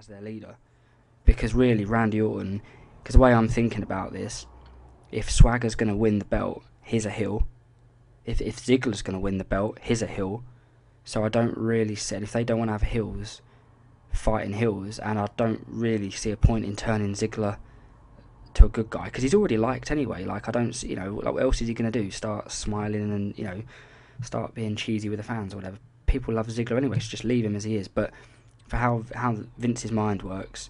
as their leader. Because really, Randy Orton, because the way I'm thinking about this, if Swagger's going to win the belt, he's a heel. If Ziggler's going to win the belt, he's a heel. So I don't really see, if they don't want to have heels fighting heels, and I don't really see a point in turning Ziggler to a good guy, because he's already liked anyway. Like, I don't see, like, what else is he going to do? Start smiling and, start being cheesy with the fans or whatever. People love Ziggler anyway, so just leave him as he is. But for how Vince's mind works,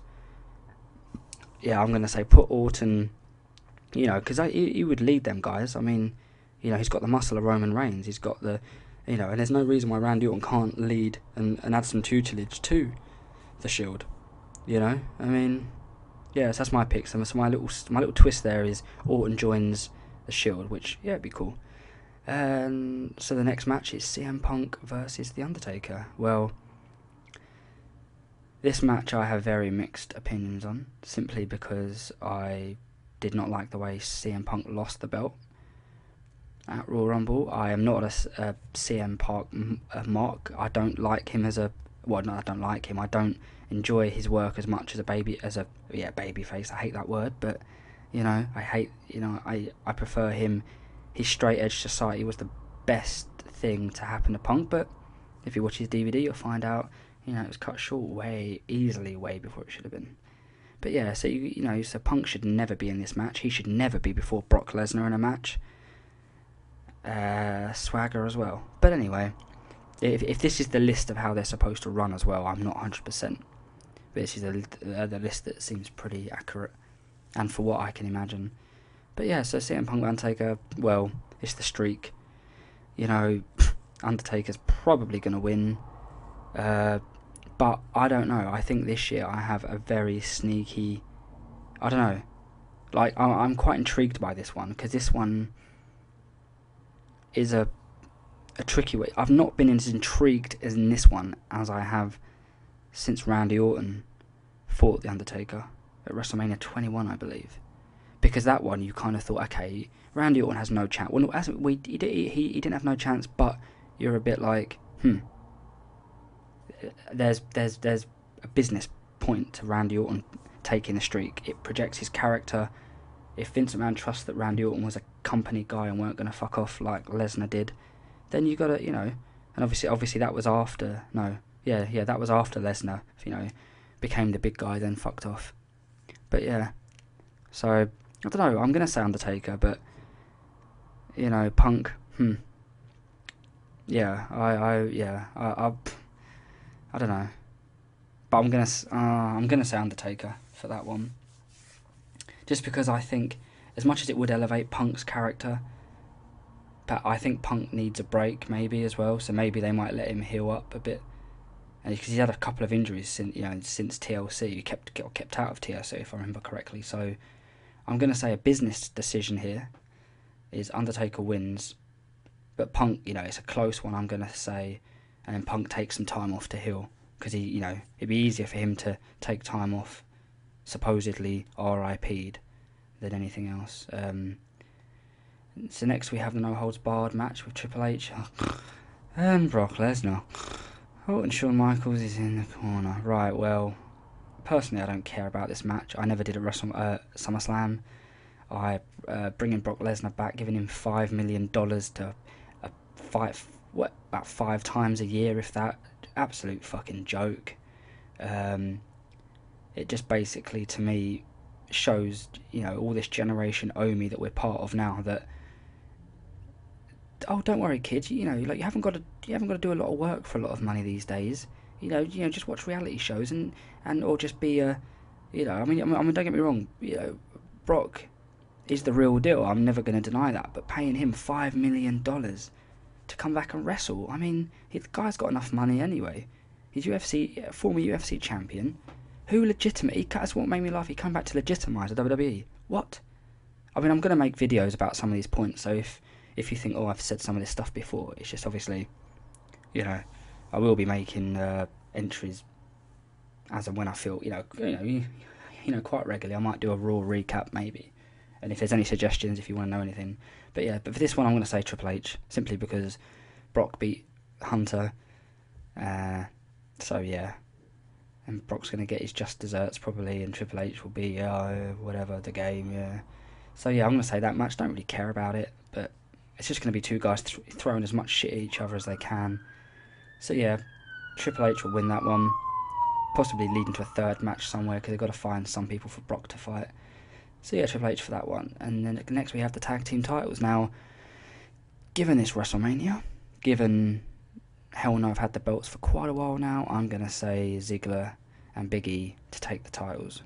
yeah, I'm going to say put Orton, because he would lead them guys. I mean, he's got the muscle of Roman Reigns. He's got the, and there's no reason why Randy Orton can't lead and add some tutelage to the Shield. I mean, yeah, so that's my pick. So my little twist there is Orton joins the Shield, which, yeah, it'd be cool. So the next match is CM Punk versus The Undertaker. Well, this match I have very mixed opinions on, simply because I did not like the way CM Punk lost the belt at Royal Rumble. I am not a CM Punk mark. I don't like him as a... Well, no, I don't like him. I don't enjoy his work as much as a baby face. I hate that word, but, I prefer him. His straight edge society was the best thing to happen to Punk, but if you watch his DVD, you'll find out, it was cut short way before it should have been. But yeah, so so Punk should never be in this match. He should never be before Brock Lesnar in a match. Swagger as well. But anyway, if this is the list of how they're supposed to run as well, I'm not 100%. But this is the list that seems pretty accurate, and for what I can imagine. But yeah, so CM Punk Undertaker, well, it's the streak. Undertaker's probably going to win. But I don't know. I think this year I have a very sneaky... I don't know. Like, I'm quite intrigued by this one, because this one is a tricky way. I've not been as intrigued as in this one as I have since Randy Orton fought The Undertaker at WrestleMania 21, I believe. Because that one, you kind of thought, okay, Randy Orton has no chance. Well, he didn't have no chance, but you're a bit like, There's a business point to Randy Orton taking the streak. It projects his character. If Vince McMahon trusts that Randy Orton was a company guy and weren't going to fuck off like Lesnar did, then you got to, and obviously that was after, that was after Lesnar, became the big guy, then fucked off. But yeah, so, I don't know, I'm going to say Undertaker, but, Punk, yeah, I don't know, but I'm gonna say Undertaker for that one, just because I think, as much as it would elevate Punk's character, but I think Punk needs a break maybe as well. So maybe they might let him heal up a bit, because he's had a couple of injuries since TLC. He kept out of TLC if I remember correctly. So I'm gonna say a business decision here is Undertaker wins, but Punk, it's a close one. I'm gonna say. And then Punk takes some time off to heal, because it'd be easier for him to take time off, supposedly RIP'd, than anything else. So next we have the No Holds Barred match with Triple H and Brock Lesnar. Oh, and Shawn Michaels is in the corner. Right, well, personally I don't care about this match. I never did at SummerSlam. Bringing Brock Lesnar back, giving him $5 million to fight... about 5 times a year, if that. Absolute fucking joke. It just basically, to me, shows, all this Generation Omi that we're part of now, that, oh, don't worry, kids, you haven't got to do a lot of work for a lot of money these days. Just watch reality shows and or just be I mean, don't get me wrong, Brock is the real deal. I'm never going to deny that, but paying him $5 million to come back and wrestle. I mean, the guy's got enough money anyway. He's former UFC champion. That's what made me laugh. He came back to legitimise the WWE. What? I mean, I'm going to make videos about some of these points, so if you think, oh, I've said some of this stuff before, it's just obviously, I will be making entries as and when I feel, quite regularly. I might do a Raw recap maybe. And if there's any suggestions, if you want to know anything. But yeah, but for this one, I'm going to say Triple H, simply because Brock beat Hunter. So yeah. and Brock's going to get his just desserts probably, and Triple H will be whatever, the game, yeah. So yeah, I'm going to say that match. Don't really care about it, but it's just going to be two guys throwing as much shit at each other as they can. So yeah, Triple H will win that one, possibly leading to a third match somewhere, because they've got to find some people for Brock to fight. So yeah, Triple H for that one. And then next we have the tag team titles. Now, given this WrestleMania, given Hell No, I've had the belts for quite a while now, I'm going to say Ziggler and Big E to take the titles.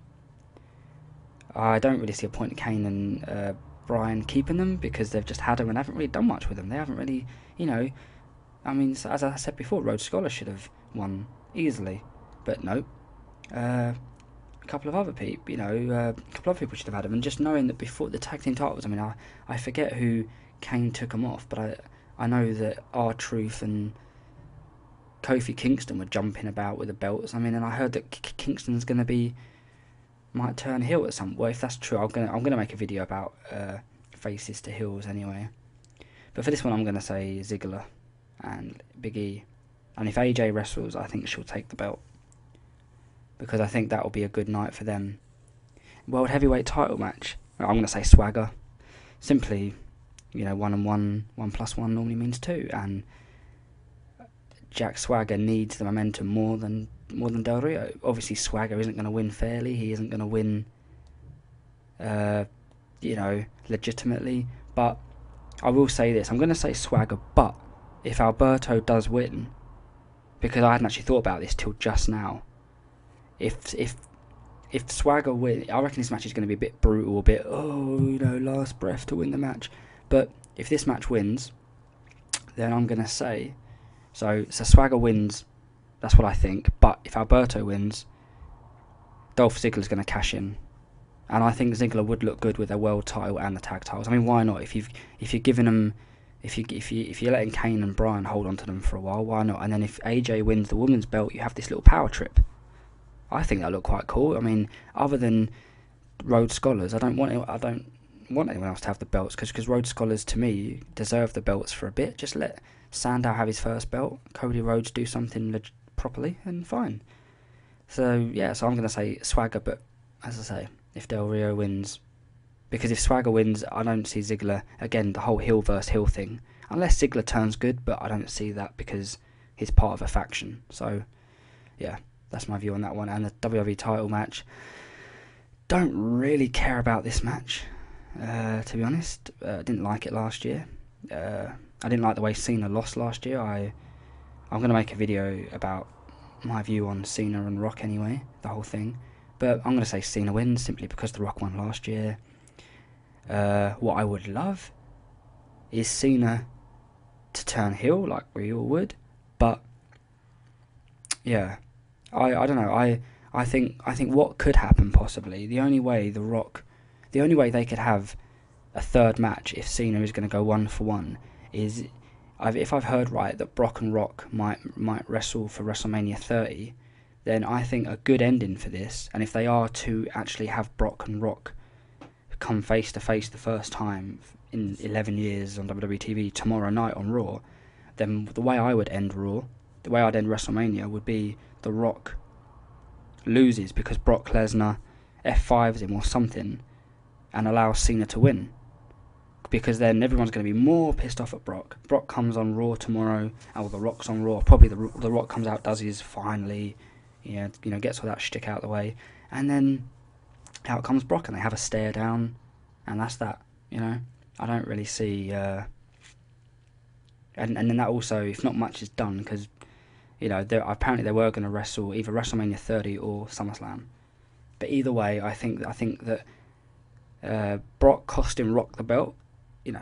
I don't really see a point in Kane and Bryan keeping them, because they've just had them and haven't really done much with them. They haven't really, I mean, as I said before, Rhodes Scholar should have won easily, but no. A couple of other people, a couple of people should have had them. And just knowing that before the tag team titles, I mean, I forget who Kane took them off, but I know that R-Truth and Kofi Kingston were jumping about with the belts. I mean, and I heard that Kingston's going to might turn heel at some. Well, if that's true, I'm gonna make a video about faces to heels anyway. But for this one, I'm gonna say Ziggler and Big E. And if AJ wrestles, I think she'll take the belt, because I think that will be a good night for them. World Heavyweight title match. I'm going to say Swagger. Simply, 1 and 1, 1 plus 1 normally means 2, and Jack Swagger needs the momentum more than Del Rio. Obviously, Swagger isn't going to win fairly. He isn't going to win, legitimately. But I will say this. I'm going to say Swagger, but if Alberto does win, because I hadn't actually thought about this till just now, if Swagger wins, I reckon this match is going to be a bit brutal, a bit, last breath to win the match. But if this match wins, then I'm going to say, so Swagger wins, that's what I think. But if Alberto wins, Dolph Ziggler's going to cash in. And I think Ziggler would look good with a world title and the tag titles. I mean, why not? If you're giving them, if you're letting Kane and Bryan hold on to them for a while, why not? And then if AJ wins the women's belt, you have this little power trip. I think that look quite cool. I mean, other than Rhodes Scholars, I don't want anyone else to have the belts, because Rhodes Scholars to me deserve the belts for a bit. Just let Sandow have his first belt, Cody Rhodes do something properly, and fine. So yeah, so I'm gonna say Swagger, but as I say, if Del Rio wins, because if Swagger wins, I don't see Ziggler again. The whole heel versus heel thing, unless Ziggler turns good, but I don't see that because he's part of a faction. So yeah. That's my view on that one. And the WWE title match, don't really care about this match, to be honest. Didn't like it last year. I didn't like the way Cena lost last year. I'm going to make a video about my view on Cena and Rock anyway, the whole thing. But I'm going to say Cena wins, simply because The Rock won last year. What I would love is Cena to turn heel, like we all would. But yeah, I don't know. I think what could happen possibly, the only way they could have a third match if Cena is going to go 1 for 1 is if I've heard right that Brock and Rock might wrestle for WrestleMania 30, then I think a good ending for this, and if they are to actually have Brock and Rock come face to face the first time in 11 years on WWE TV tomorrow night on Raw, then the way I would end Raw, the way I'd end WrestleMania would be The Rock loses because Brock Lesnar F5s him or something and allows Cena to win. Because then everyone's going to be more pissed off at Brock. Brock comes on Raw tomorrow, or The Rock's on Raw. Probably the Rock comes out, does his finally, gets all that shtick out of the way, and then out comes Brock, and they have a stare down, and that's that. I don't really see. And then that also, if not much is done, because apparently they were going to wrestle either WrestleMania 30 or SummerSlam. But either way, I think that Brock costing Rock the belt,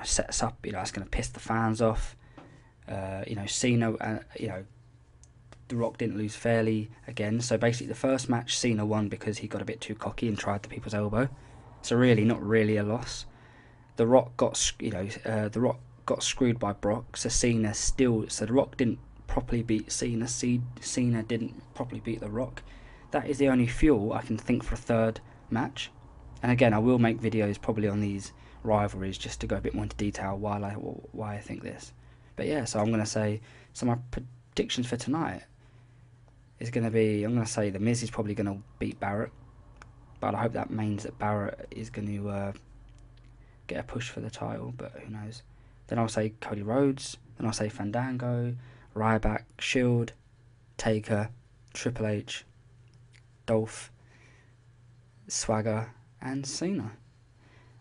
sets up, it's going to piss the fans off. Cena, The Rock didn't lose fairly again. So basically, the first match Cena won because he got a bit too cocky and tried the people's elbow. So really, not really a loss. The Rock got screwed by Brock. So The Rock didn't properly beat Cena. Cena didn't properly beat The Rock. That is the only fuel I can think for a third match. And again, I will make videos probably on these rivalries just to go a bit more into detail why I think this. But yeah, so I'm going to say, so my predictions for tonight is going to be, I'm going to say The Miz is probably going to beat Barrett, but I hope that means that Barrett is going to get a push for the title, but who knows. Then I'll say Cody Rhodes, then I'll say Fandango, Ryback, Shield, Taker, Triple H, Dolph, Swagger, and Cena.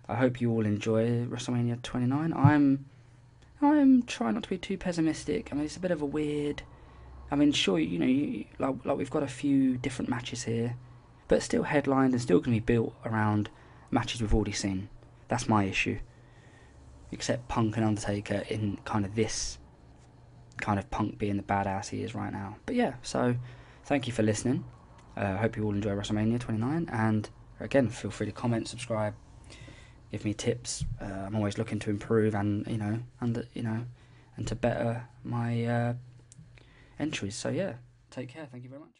I hope you all enjoy WrestleMania 29. I'm trying not to be too pessimistic. I mean, it's a bit of a weird. I mean, sure, like we've got a few different matches here, but still headlined and still going to be built around matches we've already seen. That's my issue. Except Punk and Undertaker in kind of this kind of Punk being the badass he is right now. But yeah, so thank you for listening. I hope you all enjoy WrestleMania 29, and again, feel free to comment, subscribe, give me tips. I'm always looking to improve and and to better my entries. So yeah, take care. Thank you very much.